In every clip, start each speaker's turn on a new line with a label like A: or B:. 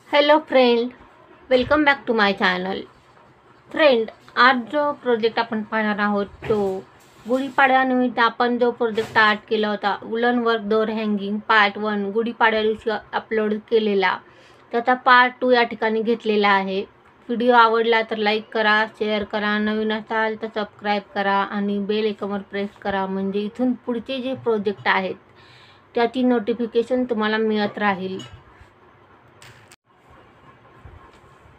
A: Hello friend, welcome back to my channel. Friend, आज जो project आपण पाहणार आहोत तो गुढीपाडव्यानिमित्त आपण जो प्रोजेक्ट स्टार्ट केला होता, woollen work door hanging part 1 गुढीपाडव्या दिवशी अपलोड केलेला, त्याचा पार्ट 2 या ठिकाणी घेतलेला आहे. व्हिडिओ आवडला तर लाईक करा, शेअर करा, नवीन असाल तर सबस्क्राईब करा आणि बेल आयकॉनवर प्रेस करा, म्हणजे इथून पुढचे जे प्रोजेक्ट आहेत त्याची नोटिफिकेशन तुम्हाला मिळत राहील.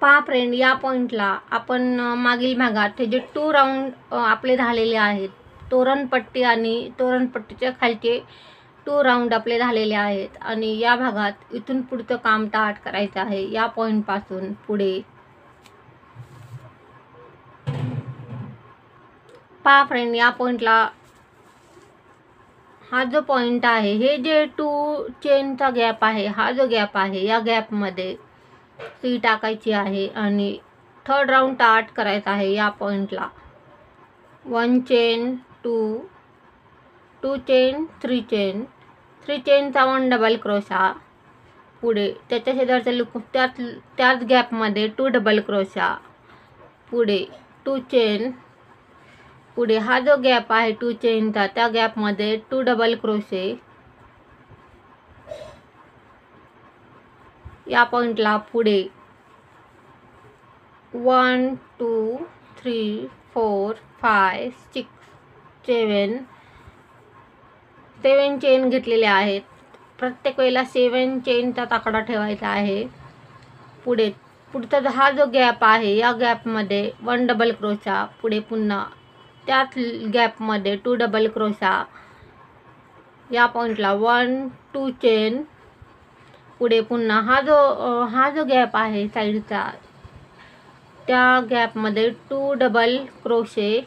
A: पहा फ्रेंड, या पॉईंटला आपण मागील भागात हे जे 2 राऊंड आपले झालेले आहेत, तोरणपट्टी आणि तोरणपट्टीच्या खालचे 2 राऊंड आपले झालेले आहेत आणि या भागात इथून पुढचं काम स्टार्ट करायचं आहे. या पॉईंटपासून पुढे पहा फ्रेंड, या पॉईंटला हा जो पॉईंट आहे, हे जे 2 चेनचा गॅप आहे, हा जो गॅप आहे या गॅपमध्ये सुई टाकायची आहे आणि थर्ड राऊंड स्टार्ट करायचा आहे. या पॉईंटला 1 chain 2 chain 3 chain 3 चेनचा 1 double crochet, पुढे त्याच्या शेजारच्या त्याच गॅपमध्ये 2 डबल क्रोशा, पुढे 2 चेन, पुढे हा जो गॅप आहे 2 चेनचा त्या गॅपमध्ये 2 डबल क्रोशे. या पॉईंटला पुढे 1 2 3 4 5 6 7 चेन घेतलेले आहेत. प्रत्येक वेळेला 7 चेनचा आकडा ठेवायचा आहे. पुढचा हा जो गॅप आहे या गॅपमध्ये 1 डबल क्रोशा, पुढे पुन्हा त्याच गॅपमध्ये 2 डबल क्रोशा. या पॉईंटला 1 2 चेन, पुढे पुन्हा हा जो गॅप आहे साईडचा त्या गॅपमध्ये 2 डबल क्रोशे,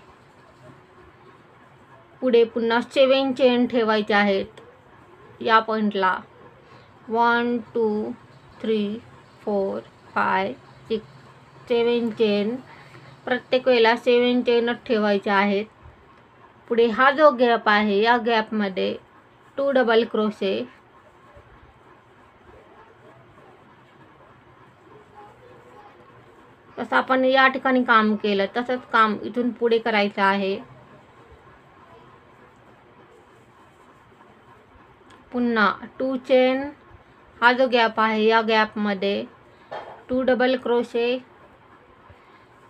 A: पुढे पुन्हा 7 चेन ठेवायचे आहेत. या पॉईंटला 1 2 3 4 5 6 7 चेन, प्रत्येक वेळेला 7 चेनच ठेवायचे आहेत. पुढे हा जो गॅप आहे या गॅपमध्ये 2 डबल क्रोशे. तसं आपण या ठिकाणी काम केलं तसंच काम इथून पुढे करायचं आहे. पुन्हा 2 चेन, हा जो गॅप आहे या गॅपमध्ये 2 डबल क्रोशे,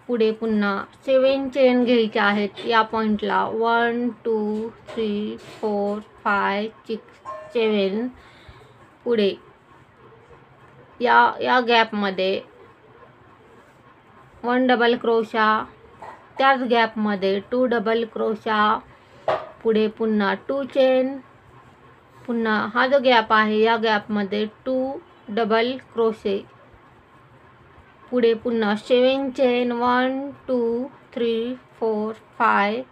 A: पुढे पुन्हा 7 चेन घ्यायचे आहेत. या पॉईंटला 1 2 3 4 5 6 7, पुढे या गॅपमध्ये 1 डबल क्रोशा, त्याच गॅपमध्ये 2 डबल क्रोशा, पुढे पुन्हा 2 चेन, पुन्हा हा जो गॅप आहे या गॅपमध्ये 2 डबल क्रोशे, पुढे पुन्हा 7 चेन 1 2 3 4 5,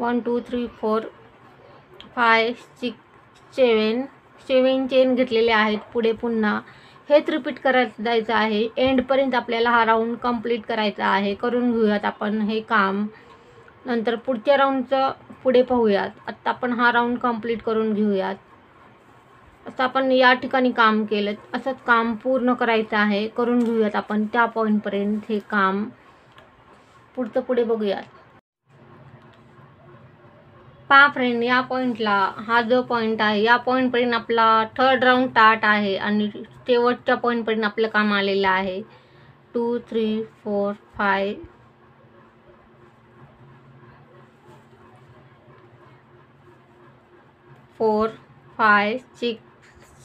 A: 1 2 3 4 5 6 7 चेन घेतलेले आहेत. पुढे पुन्हा हेच रिपीट करत जायचं आहे. एंडपर्यंत आपल्याला हा राऊंड कंप्लीट करायचा आहे. करून घेऊयात आपण हे काम, नंतर पुढच्या राऊंडचं पुढे पाहूयात. आत्ता आपण हा राऊंड कंप्लीट करून घेऊयात. असं आपण या ठिकाणी काम केलं, असंच काम पूर्ण करायचं आहे. करून घेऊयात आपण त्या पॉईंटपर्यंत हे काम. पुढचं पुढे बघूयात. पहा फ्रेंड, या पॉईंटला हा जो पॉईंट आहे या पॉईंटपर्यंत आपला थर्ड राऊंड स्टार्ट आहे आणि शेवटच्या पॉईंटपर्यंत आपलं काम आलेलं आहे. 2 3 4 5 4 5 6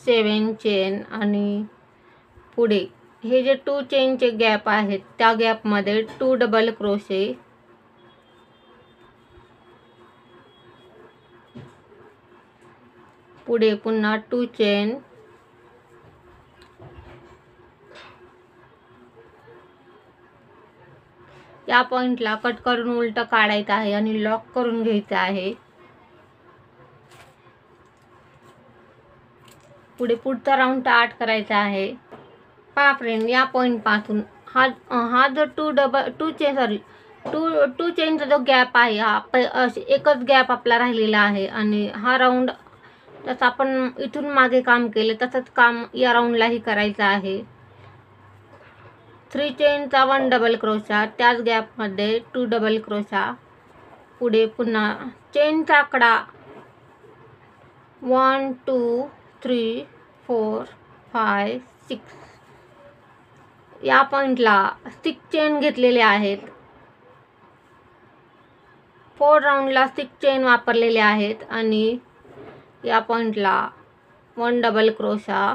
A: 7 चेन आणि पुढे हे जे 2 चेनचे गॅप आहेत त्या गॅपमध्ये 2 डबल क्रोशे, पुढे पुन्हा 2 चेन, या पॉईंटला कट करून उलट काढायचं आहे आणि लॉक करून घ्यायचं आहे. पुढचा राऊंड स्टार्ट करायचा आहे. पहा फ्रेंड, या पॉईंटपासून हा जो 2 चेन टू चेनचा जो गॅप आहे हा एकच गॅप आपला राहिलेला आहे आणि हा राऊंड जसं आपण इथून मागे काम केलं तसंच काम या राऊंडलाही करायचं आहे. 3 चेनचा 1 डबल क्रोशा, त्याच गॅपमध्ये 2 डबल क्रोशा, पुढे पुन्हा चेनचा आकडा 1 2 3 4 5 6 या पॉईंटला 6 चेन घेतलेले आहेत. 4 राऊंडला 6 चेन वापरलेले आहेत आणि या पॉईंटला 1 डबल क्रोशा,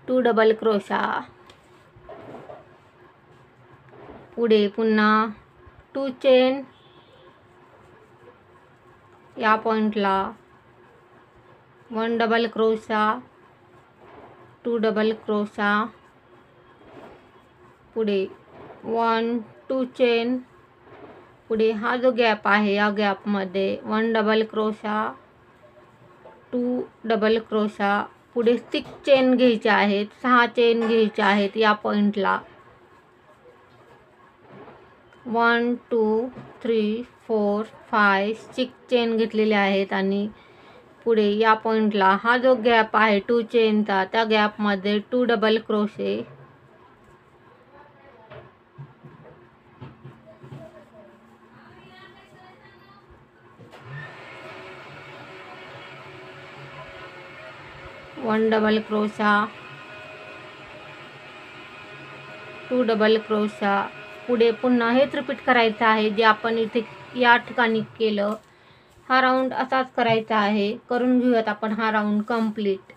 A: 2 डबल क्रोशा, पुढे पुन्हा 2 चेन, या पॉईंटला 1 डबल क्रोशा, 2 डबल क्रोशा, पुढे 1 2 चेन, पुढे हा जो गॅप आहे या गॅपमध्ये 1 डबल क्रोशा, 2 डबल क्रोशा, पुढे 6 चेन घ्यायचे आहेत, 6 चेन घ्यायचे आहेत या पॉईंटला. 1 2 3 4 5 6 चेन घेतलेले आहेत आणि पुढे या पॉईंटला हा जो गॅप आहे 2 चेनचा त्या गॅपमध्ये 2 double crochet, one double crochet, 2 double crochet, पुढे पुन्हा हेच रिपीट करायचं आहे जे आपण इथे या ठिकाणी केलं. हा राऊंड असाच करायचा आहे. करून घेऊयात आपण हा राऊंड कंप्लीट.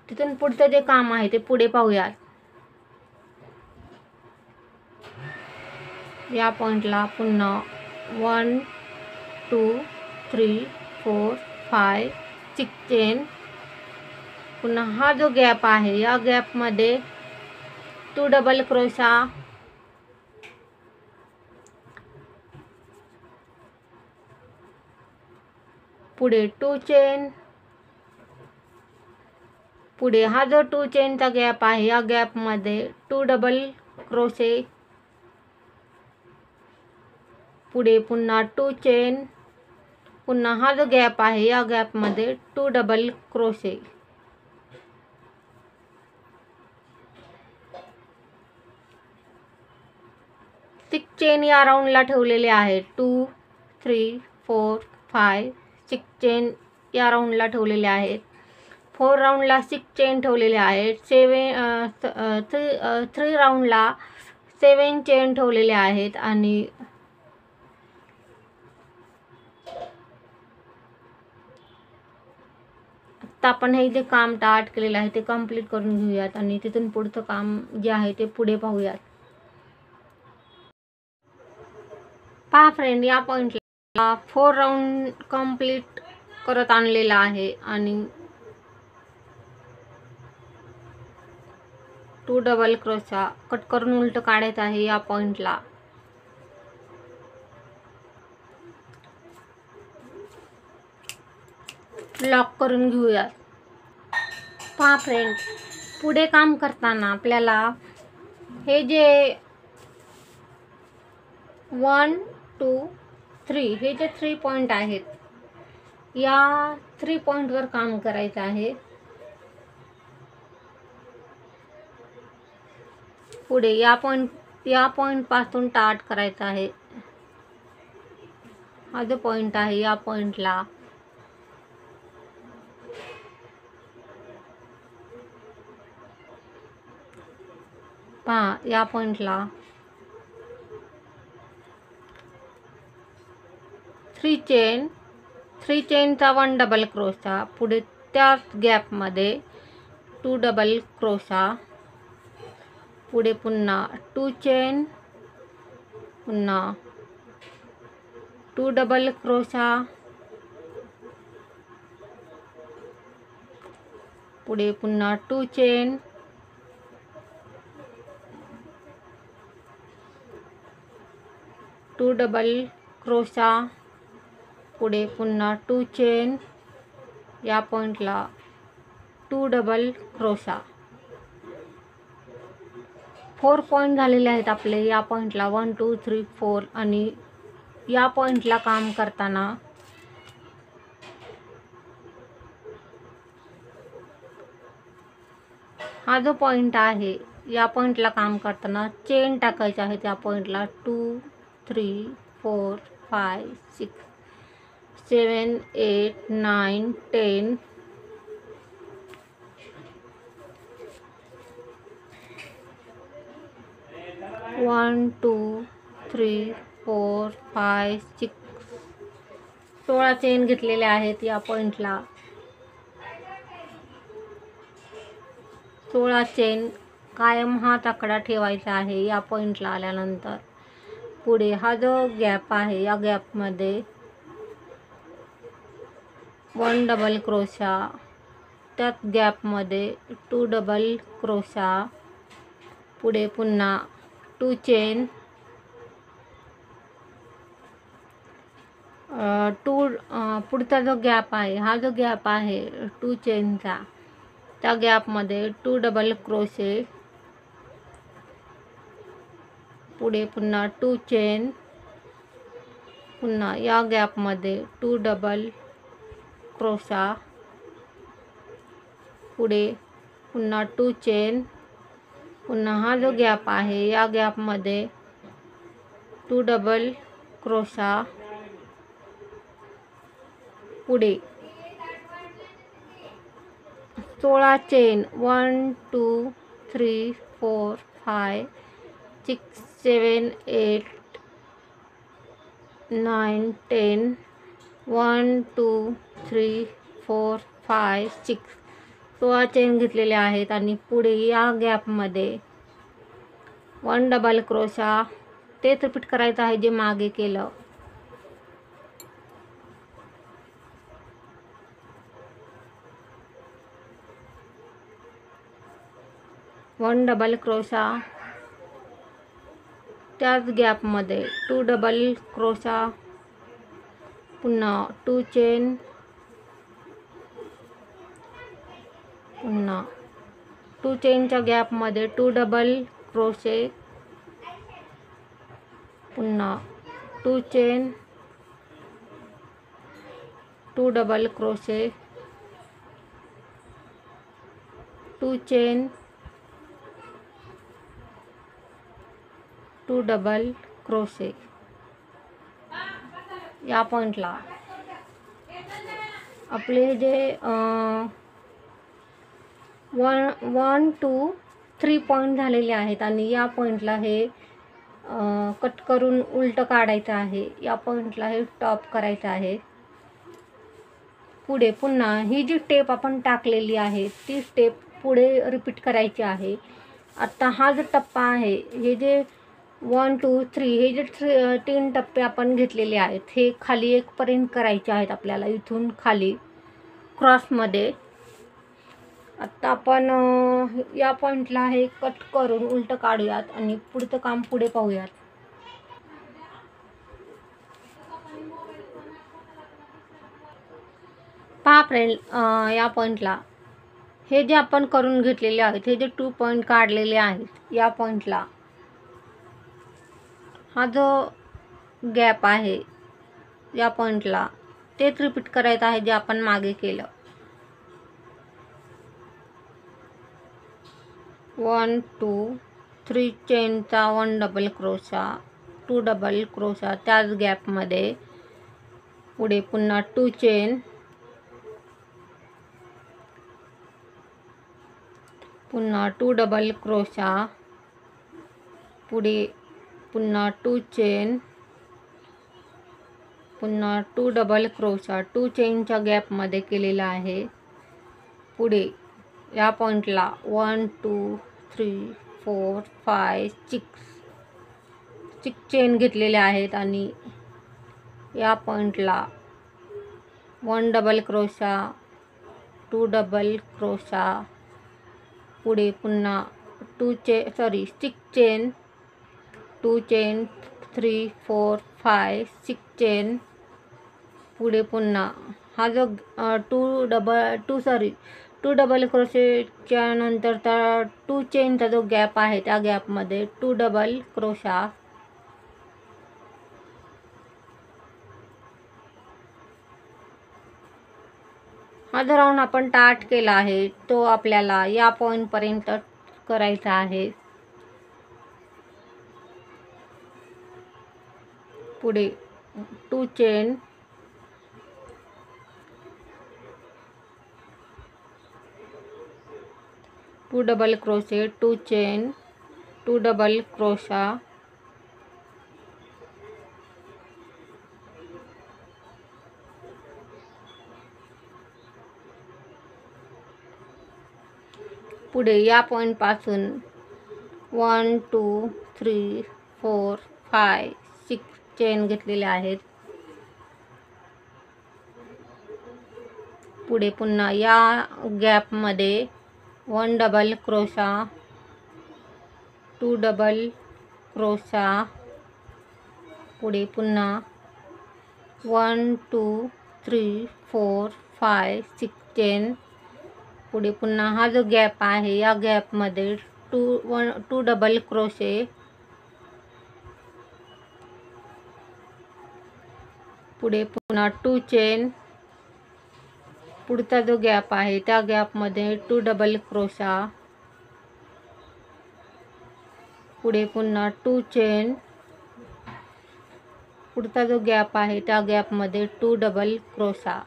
A: तिथून पुढचं जे काम आहे ते पुढे पाहूयात. या पॉईंटला पुन्हा 1 2 3 4 5 6 चेन, पुन्हा हा जो गॅप आहे या गॅपमध्ये 2 डबल क्रोशा, पुढे 2 चेन, पुढे हा जो 2 चेनचा गॅप आहे या गॅपमध्ये 2 डबल क्रोशे, पुढे पुन्हा 2 चेन, पुन्हा हा जो गॅप आहे या गॅपमध्ये 2 डबल क्रोशे, 6 चेन या राऊंडला ठेवलेले आहेत. 2 3 4 5 6 चेन या राऊंडला ठेवलेले आहेत. 4 राऊंडला 6 चेन ठेवलेले आहेत. 3 राऊंडला 7 चेन ठेवलेले आहेत आणि आता आपण हे जे काम स्टार्ट केलेलं आहे ते कंप्लीट करून घेऊयात आणि तिथून पुढचं काम जे आहे ते पुढे पाहूयात. पहा फ्रेंड, या पॉईंटला 4 राऊंड कंप्लीट करत आणलेला आहे आणि 2 डबल क्रोशा कट करून उलट काढायचं आहे. या पॉईंटला लॉक करून घेऊयात. पहा फ्रेंड, पुढे काम करताना आपल्याला हे जे 1 2 3 हे जे 3 पॉईंट आहेत या 3 पॉईंटवर काम करायचं आहे. पुढे या पॉईंट पासून स्टार्ट करायचं आहे. हा जो पॉईंट आहे या पॉईंटला पहा, या पॉईंटला 3 चेन, 3 चेनचा 1 डबल क्रोशा, पुढे त्याच गॅपमध्ये 2 डबल क्रोशा, पुढे पुन्हा 2 चेन, पुन्हा 2 डबल क्रोशा, पुढे पुन्हा 2 चेन, टू डबल क्रोशा, पुढे पुन्हा 2 चेन, या पॉईंटला 2 डबल क्रोशा, 4 पॉईंट झालेले आहेत आपले या पॉईंटला 1 2 3 4 आणि या पॉईंटला काम करताना हा जो पॉईंट आहे या पॉईंटला काम करताना चेन टाकायचे आहे त्या पॉईंटला 2 3 4 5 6 7 8 9 10 1 2 3 4 5 6 16 चेन घेतलेले आहेत या पॉईंटला. 16 चेन कायम हाच आकडा ठेवायचा आहे या पॉईंटला आल्यानंतर. पुढे हा जो गॅप आहे या गॅपमध्ये 1 डबल क्रोशा, त्याच गॅपमध्ये 2 डबल क्रोशा, पुढे पुन्हा 2 चेन, 2 पुढचा जो गॅप आहे हा जो गॅप आहे 2 चेनचा, त्या गॅपमध्ये 2 डबल क्रोशे, पुढे पुन्हा 2 चेन, पुन्हा या गॅपमध्ये 2 डबल क्रोशा, पुढे पुन्हा 2 चेन, पुन्हा हा जो गॅप आहे या गॅपमध्ये 2 डबल क्रोशा, पुढे 16 चेन 1 2 3 4 5 6 7 8 9 10 1 2 3 4 5 6 16 चेन घेतलेले आहेत आणि पुढे या गॅपमध्ये 1 डबल क्रोशा, तेच रिपीट करायचं आहे जे मागे केलं. 1 डबल क्रोशा, त्याच गॅपमध्ये 2 डबल क्रोशा, पुन्हा 2 चेन, पुन्हा 2 चेनच्या गॅपमध्ये 2 डबल क्रोशे, पुन्हा 2 chain, 2 double crochet, 2 chain, 2 double crochet. या पॉईंटला आपले जे 1 2 3 पॉईंट झालेले आहेत आणि या पॉईंटला हे कट करून उलटं काढायचं आहे. या पॉईंटला हे टॉप करायचं आहे. पुढे पुन्हा ही जी स्टेप आपण टाकलेली आहे ती स्टेप पुढे रिपीट करायची आहे. आता हा जो टप्पा आहे, हे जे 1 2 3 हे जे 3 टप्पे आपण घेतलेले आहेत हे खाली एकपर्यंत करायचे आहेत आपल्याला, इथून खाली क्रॉसमध्ये. आत्ता आपण या पॉईंटला हे कट करून उलटं काढूयात आणि पुढचं काम पुढे पाहूयात. पहा फ्रेंड, या पॉईंटला हे जे आपण करून घेतलेले आहेत, हे जे 2 पॉईंट काढलेले आहेत या पॉईंटला हा जो गॅप आहे या पॉईंटला तेच रिपीट करायचं आहे जे आपण मागे केलं. 1 2 3 चेनचा 1 डबल क्रोशा, 2 डबल क्रोशा त्याच गॅपमध्ये, पुढे पुन्हा 2 चेन, पुन्हा 2 डबल क्रोशा, पुढे पुन्हा 2 चेन, पुन्हा 2 डबल क्रोशा 2 चेनच्या गॅपमध्ये केलेला आहे. पुढे या पॉईंटला 1 2 3 4 5 6 चेन घेतलेले आहेत आणि या पॉईंटला 1 डबल क्रोशा, 2 डबल क्रोशा, पुढे पुन्हा 6 चेन, 2 चेन, 3 4 5 6 चेन, पुढे पुन्हा हा जो 2 2 डबल क्रोशेच्या नंतर त्या 2 चेनचा जो गॅप आहे त्या गॅपमध्ये 2 डबल क्रोशा, हा जो राऊंड आपण स्टार्ट केला आहे तो आपल्याला या पॉइंट पर्यंत करायचा आहे. पुढे 2 chain, 2 double crochet, 2 chain, 2 double crochet, पुढे या पॉइंट पासून 1 2 3 4 5 6 चेन घेतलेले आहेत. पुढे पुन्हा या गॅपमध्ये 1 डबल क्रोशा, 2 डबल क्रोशा, पुढे पुन्हा 1 2 3 4 5 6 चेन. पुढे पुन्हा हा जो गॅप आहे या गॅपमध्ये 2 डबल क्रोशे, पुढे पुन्हा 2 चेन. पुढचा जो गॅप आहे त्या गॅपमध्ये 2 डबल क्रोशा, पुढे पुन्हा 2 चेन. पुढचा जो गॅप आहे त्या गॅपमध्ये 2 डबल क्रोशा.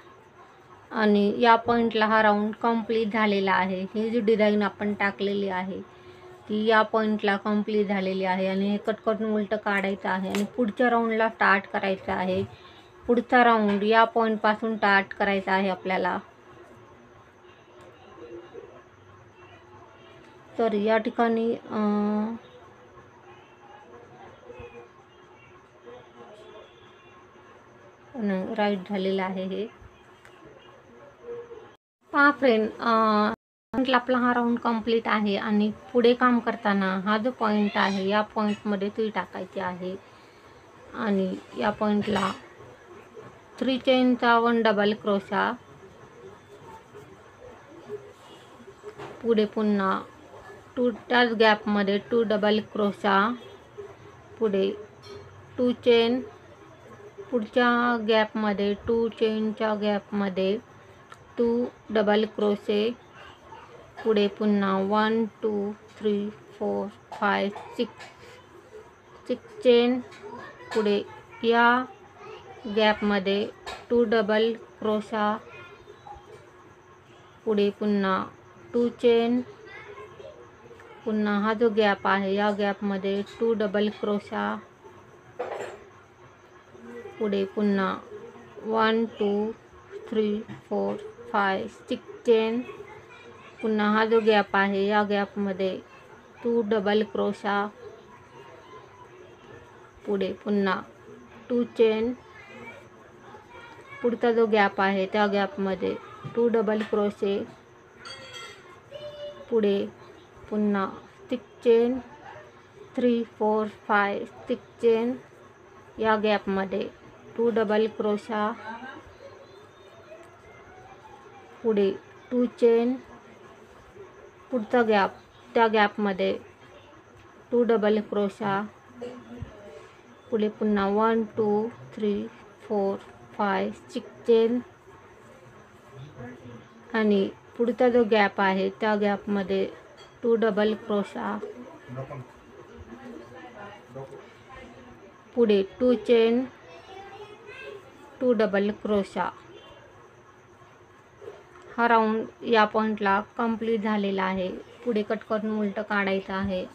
A: आणि या पॉइंटला हा राऊंड कंप्लीट झालेला आहे. ही जी डिझाईन आपण टाकलेली आहे ती या पॉइंटला कंप्लीट झालेली आहे. आणि हे कट करून उलटं काढायचं आहे आणि पुढच्या राऊंडला स्टार्ट करायचं आहे. पुढचा राऊंड या पॉइंटपासून स्टार्ट करायचा आहे आपल्याला. तर या ठिकाणी राईट झालेलं आहे. हे पहा फ्रेंड, आपला हा राऊंड कंप्लीट आहे. आणि पुढे काम करताना हा जो पॉइंट आहे या पॉइंटमध्ये सुई टाकायची आहे. आणि या पॉइंटला 3 चेनचा 1 डबल क्रोशा, पुढे पुन्हा त्याच गॅपमध्ये 2 डबल क्रोशा, पुढे 2 चेन, पुढच्या गॅपमध्ये 2 चेनच्या गॅपमध्ये 2 डबल क्रोशे, पुढे पुन्हा 1 2 3 4 5 6 चेन. पुढे या गॅपमध्ये 2 डबल क्रोशा, पुढे पुन्हा 2 चेन. पुन्हा हा जो गॅप आहे या गॅपमध्ये 2 डबल क्रोशा, पुढे पुन्हा 1 2 3 4 5 6 चेन. पुन्हा हा जो गॅप आहे या गॅपमध्ये 2 डबल क्रोशा, पुढे पुन्हा 2 चेन. पुढचा जो गॅप आहे त्या गॅपमध्ये 2 डबल क्रोशे, पुढे पुन्हा 6 चेन, 3 4 5 6 चेन. या गॅपमध्ये 2 डबल क्रोशा, पुढे 2 चेन. पुढचा गॅप त्या गॅपमध्ये 2 डबल क्रोशा, पुढे पुन्हा 1 2 3 4 5 6 चेन. आणि पुढचा जो गॅप आहे त्या गॅपमध्ये 2 डबल क्रोशा, पुढे 2 चेन, 2 डबल क्रोशा. हा राऊंड या पॉइंटला कंप्लीट झालेला आहे. पुढे कट करून उलटं काढायचं आहे.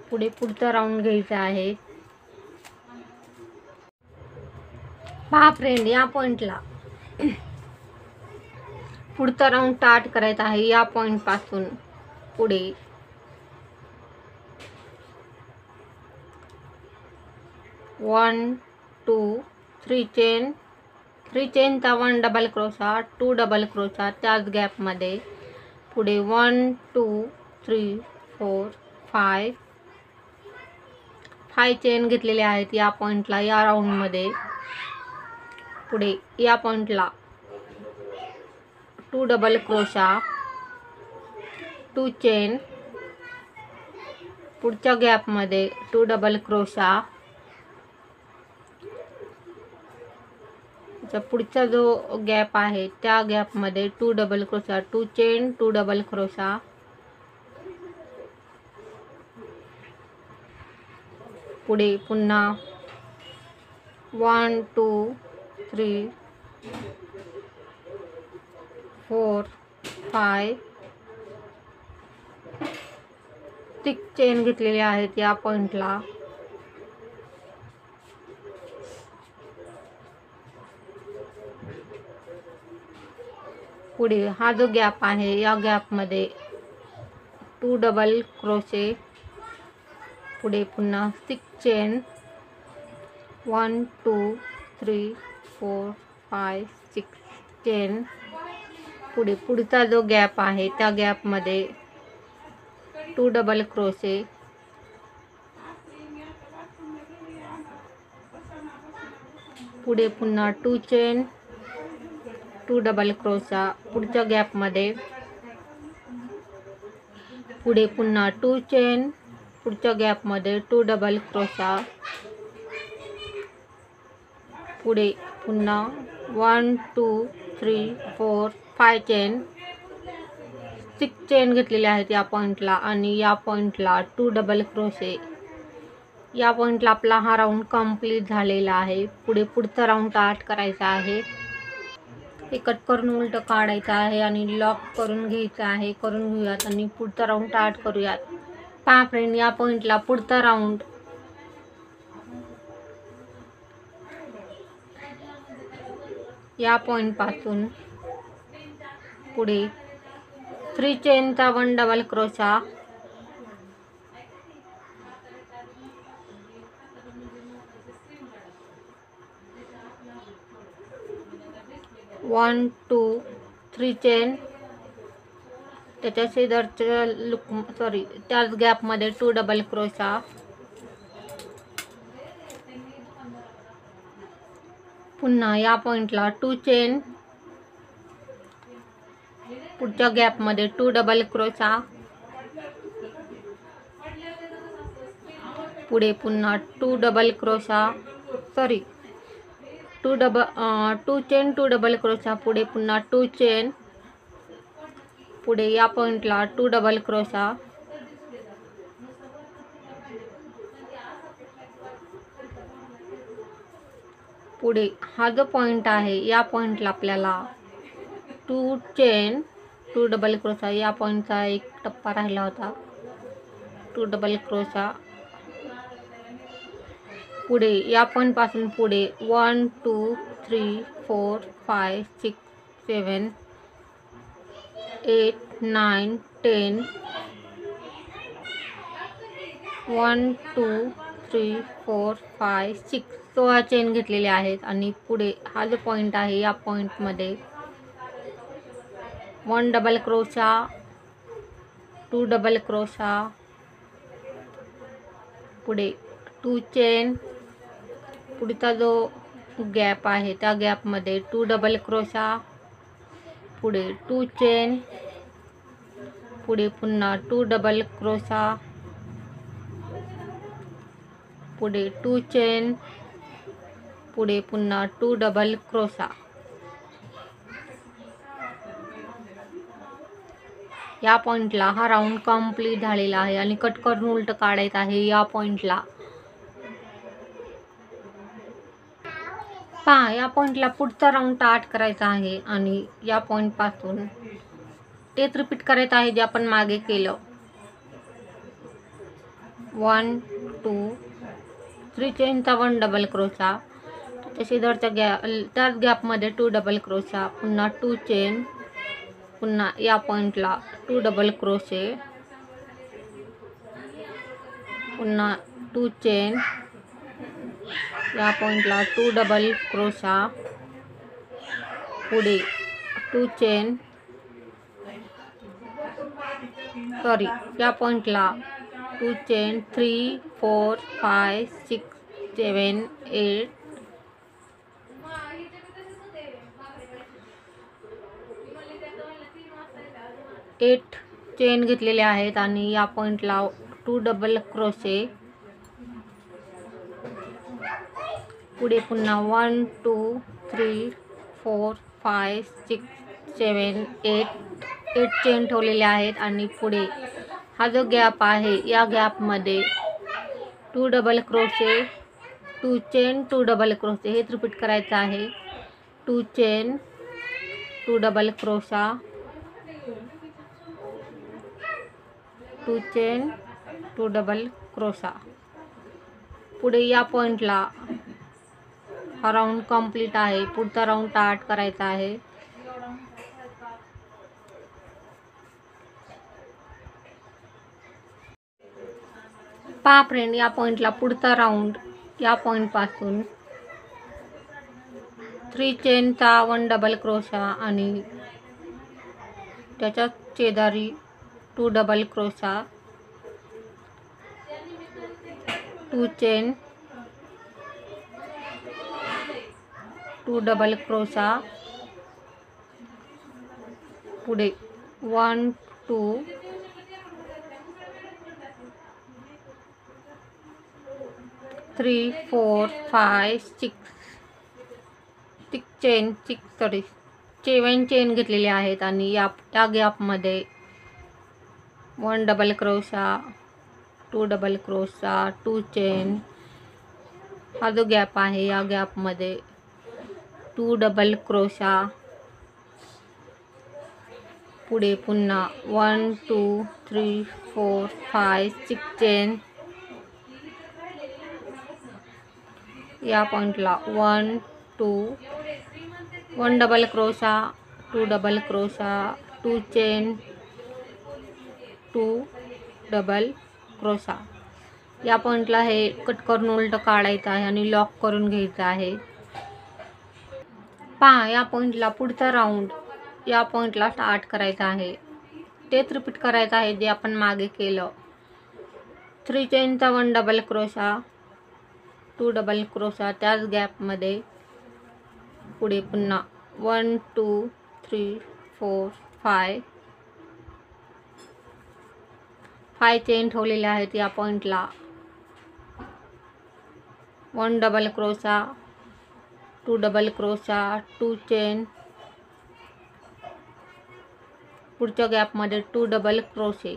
A: पुढे पुढचा राऊंड घ्यायचा आहे. पहा फ्रेंड, या पॉइंटला पुढचा राऊंड स्टार्ट करायचा आहे. या पॉइंट पासून पुढे 1 2 3 chain, 3 चेनचा 1 double crochet, 2 double crochet त्याच गॅपमध्ये, पुढे 1 2 3 4 5 चेन घेतलेले आहेत या पॉइंटला या राऊंडमध्ये. पुढे या पॉइंटला 2 डबल क्रोशा, 2 चेन, पुढच्या गॅपमध्ये 2 डबल क्रोशा, पुढचा जो गॅप आहे त्या गॅपमध्ये 2 double crochet, 2 chain, 2 double crochet, पुढे पुन्हा 1 2 3 4 5 6 चेन घेतलेले आहेत या पॉइंटला. पुढे हा जो गॅप आहे या गॅपमध्ये 2 डबल क्रोशे, पुढे पुन्हा 6 चेन, 1 2 3 4 5 6 चेन, पुढे पुढचा जो गॅप आहे त्या गॅपमध्ये 2 डबल क्रोशे, पुढे पुन्हा 2 चेन, 2 डबल क्रोशा, पुढच्या गॅपमध्ये, पुढे पुन्हा 2 चेन, पुढच्या गॅपमध्ये 2 डबल क्रोशा, पुढे पुन्हा 1 2 3 4 5 चेन, 6 चेन घेतलेले आहेत या पॉइंटला आणि या पॉइंटला 2 डबल क्रोशे. या पॉइंटला आपला हा राऊंड कंप्लीट झालेला आहे. पुढे पुढचा राऊंड स्टार्ट करायचा आहे. हे कट करून उलट काढायचं आहे आणि लॉक करून घ्यायचं आहे. करून घेऊयात आणि पुढचा राऊंड स्टार्ट करूयात. पहा फ्रेंड, या पॉइंटला पुढचा राऊंड या पॉइंट पासून पुढे 3 चेनचा 1 डबल क्रोशा, 1 2 3 चेन, त्याच्या शेजारच्या त्याच गॅपमध्ये 2 डबल क्रोशा, पुन्हा या पॉइंटला 2 चेन, पुढच्या गॅपमध्ये 2 डबल क्रोशा, पुढे पुन्हा 2 double crochet 2 chain, 2 double crochet, पुढे पुन्हा 2 चेन, पुढे या पॉइंटला 2 डबल क्रोशा, पुढे हा जो पॉइंट आहे या पॉइंटला आपल्याला 2 चेन, 2 डबल क्रोशा, या पॉइंटचा एक टप्पा राहिला होता, 2 डबल क्रोशा, पुढे या पॉइंट पासून पुढे 1 2 3 4 5 6 7 8 9 10 1 2 3 4 5 6 16 चेन घेतलेले आहेत आणि पुढे हा जो पॉइंट आहे या पॉइंटमध्ये 1 डबल क्रोशा, 2 डबल क्रोशा, पुढे 2 चेन, पुढचा जो गॅप आहे त्या गॅपमध्ये 2 डबल क्रोशा, पुढे 2 चेन, पुढे पुन्हा 2 डबल क्रोशा, पुढे 2 चेन, पुढे पुन्हा 2 डबल क्रोशा. या पॉइंटला हा राऊंड कंप्लीट झालेला आहे आणि कट करून उलट काढायचं आहे या पॉइंटला. पहा, या पॉइंटला पुढचा राऊंड स्टार्ट करायचा आहे आणि या पॉइंट पासून तेच रिपीट करायचं आहे जे आपण मागे केलं. 1 2 3 चेनचा 1 डबल क्रोशा, त्याच्या शेजारच्या त्याच गॅपमध्ये 2 डबल क्रोशा, पुन्हा 2 चेन, पुन्हा या पॉइंटला 2 डबल क्रोशे, पुन्हा 2 चेन, या पॉइंटला 2 डबल क्रोशा, पुढे 2 चेन, या पॉइंटला 2 चेन, 3 4 5 6 7 8 9 8 चेन घेतलेले आहेत आणि या पॉइंटला 2 डबल क्रोशे, पुढे पुन्हा 1 2 3 4 5 6 7 8 चेन ठेवलेले आहेत आणि पुढे हा जो गॅप आहे या गॅपमध्ये 2 double crochet, 2 chain, 2 double crochet हे रिपीट करायचं आहे. 2 chain, 2 double crochet, 2 chain, 2 double crochet. पुढे या पॉइंटला हा राऊंड कंप्लीट आहे. पुढचा राऊंड स्टार्ट करायचा आहे. पहा फ्रेंड, या पॉइंटला पुढचा राऊंड या पॉइंट पासून 3 चेनचा 1 डबल क्रोशा आणि त्याच्या शेजारी 2 double crochet, 2 chain, 2 double crochet, पुढे 1 2 3 4 5 6 चेन 7 चेन घेतलेले आहेत आणि या गॅपमध्ये 1 double crochet, 2 double crochet, 2 chain. हा जो गॅप आहे या गॅपमध्ये 2 डबल क्रोशा, पुढे पुन्हा 1 2 3 4 5 6 चेन. या पॉइंटला 1 2 1 double crochet, 2 double crochet, 2 chain, 2 double crochet. या पॉइंटला हे कट करून उलट काढायचं आहे आणि लॉक करून घ्यायचं आहे. पहा, या पॉइंटला पुढचा राऊंड या पॉइंटला स्टार्ट करायचा आहे. तेच रिपीट करायचं आहे जे आपण मागे केलं. 3 चेनचा 1 डबल क्रोशा, 2 डबल क्रोशा त्याच गॅपमध्ये, पुढे पुन्हा 1 2 3 4 5 चेन ठेवलेले आहेत. या पॉइंटला 1 double crochet, 2 double crochet, 2 chain, पुढच्या गॅपमध्ये 2 डबल क्रोशे,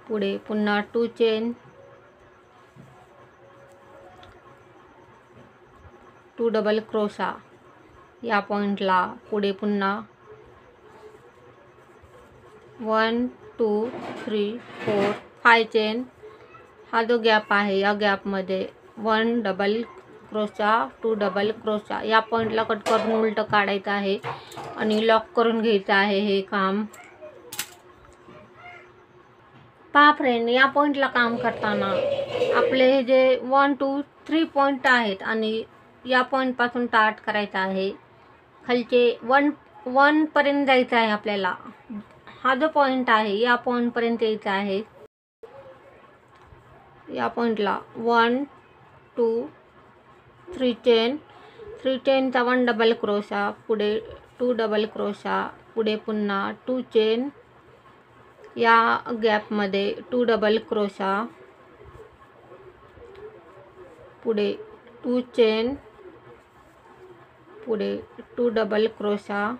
A: पुढे पुन्हा 2 चेन, 2 डबल क्रोशा. या पॉइंटला पुढे पुन्हा 1 2 3 4 5 चेन. हा जो गॅप आहे या गॅपमध्ये 1 डबल क्रोशा, 2 डबल क्रोशा. या पॉइंटला कट करून उलट काढायचं आहे आणि लॉक करून घ्यायचं आहे हे काम. पहा फ्रेंड, या पॉइंटला काम करताना आपले हे जे 1 2 3 पॉइंट आहेत आणि या पॉइंटपासून स्टार्ट करायचं आहे. खालचे 1 पर्यंत जायचं आहे आपल्याला. हा जो पॉइंट आहे या पॉइंटपर्यंत यायचं आहे. या पॉइंटला 1 2 3 चेन, 3 चेनचा 1 डबल क्रोशा, पुढे 2 डबल क्रोशा, पुढे पुन्हा 2 चेन. या गॅपमध्ये 2 डबल क्रोशा, पुढे 2 चेन, पुढे 2 डबल क्रोशा,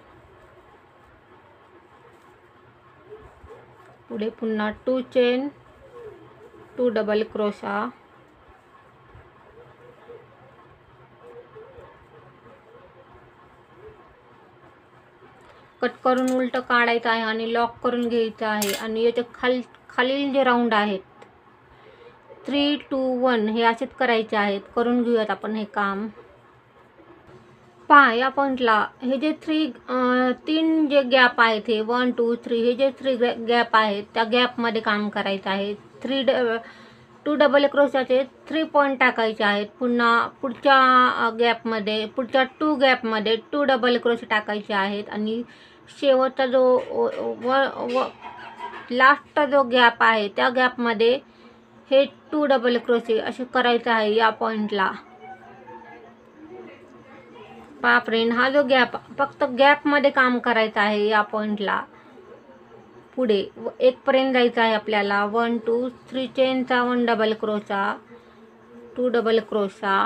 A: पुढे पुन्हा 2 चेन, 2 डबल क्रोशा, कट करून उलट काढायचं आहे आणि लॉक करून घ्यायचं आहे. आणि याचे खालील जे राऊंड आहेत 3 2 1 हे असेच करायचे आहेत. करून घेऊयात आपण हे काम. पहा, या पॉइंटला हे जे 3 जे गॅप आहेत हे 1 2 3 हे जे 3 गॅप आहेत त्या गॅपमध्ये काम करायचं आहे. 2 डबल क्रोशाचे 3 पॉईंट टाकायचे आहेत. पुन्हा पुढच्या गॅपमध्ये, पुढच्या 2 गॅपमध्ये 2 डबल क्रोशे टाकायचे आहेत आणि शेवटचा जो लास्टचा जो गॅप आहे त्या गॅपमध्ये हे 2 डबल क्रोशे असे करायचं आहे या पॉइंटला. पहा फ्रेंड, हा जो गॅप फक्त गॅपमध्ये काम करायचं आहे. या पॉईंटला पुढे 1 पर्यंत जायचं आहे आपल्याला. 1 2 3 चेनचा 1 डबल क्रोशा, 2 डबल क्रोशा,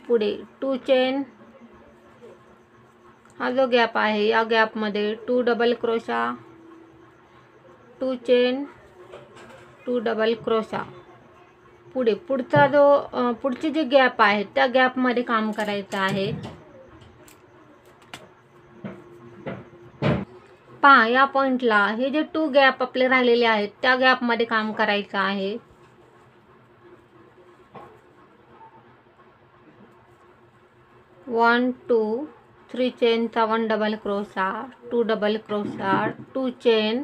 A: पुढे 2 चेन. हा जो गॅप आहे या गॅपमध्ये 2 double crochet, 2 chain, 2 double crochet. पुढे पुढचे जे गॅप आहे त्या गॅपमध्ये काम करायचं आहे. पहा या पॉईंटला हे जे 2 गॅप आपले राहिलेले आहेत त्या गॅपमध्ये काम करायचं आहे. One 2 3 चेनचा 1 double crochet, 2 double crochet, 2 chain,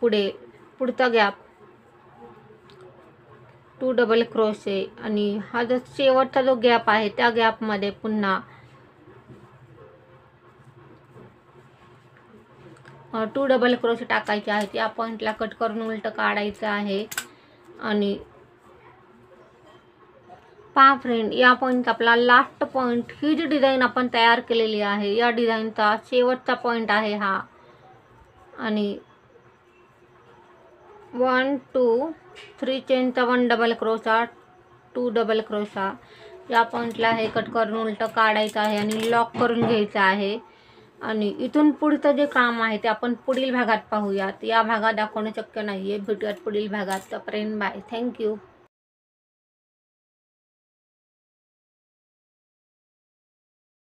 A: पुढे पुढचा गॅप 2 डबल क्रोशे. आणि हा जो शेवटचा जो गॅप आहे त्या गॅपमध्ये पुन्हा 2 डबल क्रोशे टाकायचे आहेत. या पॉईंटला कट करून उलट काढायचं आहे. आणि पहा फ्रेंड, या पॉईंट आपला लास्ट पॉईंट, ही जी डिझाईन आपण तयार केलेली आहे या डिझाईनचा शेवटचा पॉईंट आहे हा. आणि 1 2 3 चेनचा 1 डबल क्रोशा, 2 डबल क्रोशा. या पॉईंटला हे कट करून उलट काढायचं आहे आणि लॉक करून घ्यायचं आहे. आणि इथून पुढचं जे काम आहे ते आपण पुढील भागात पाहूयात. या भागात दाखवणं शक्य नाही आहे. भेटूयात पुढील भागात. तोपर्यंत बाय. थँक्यू.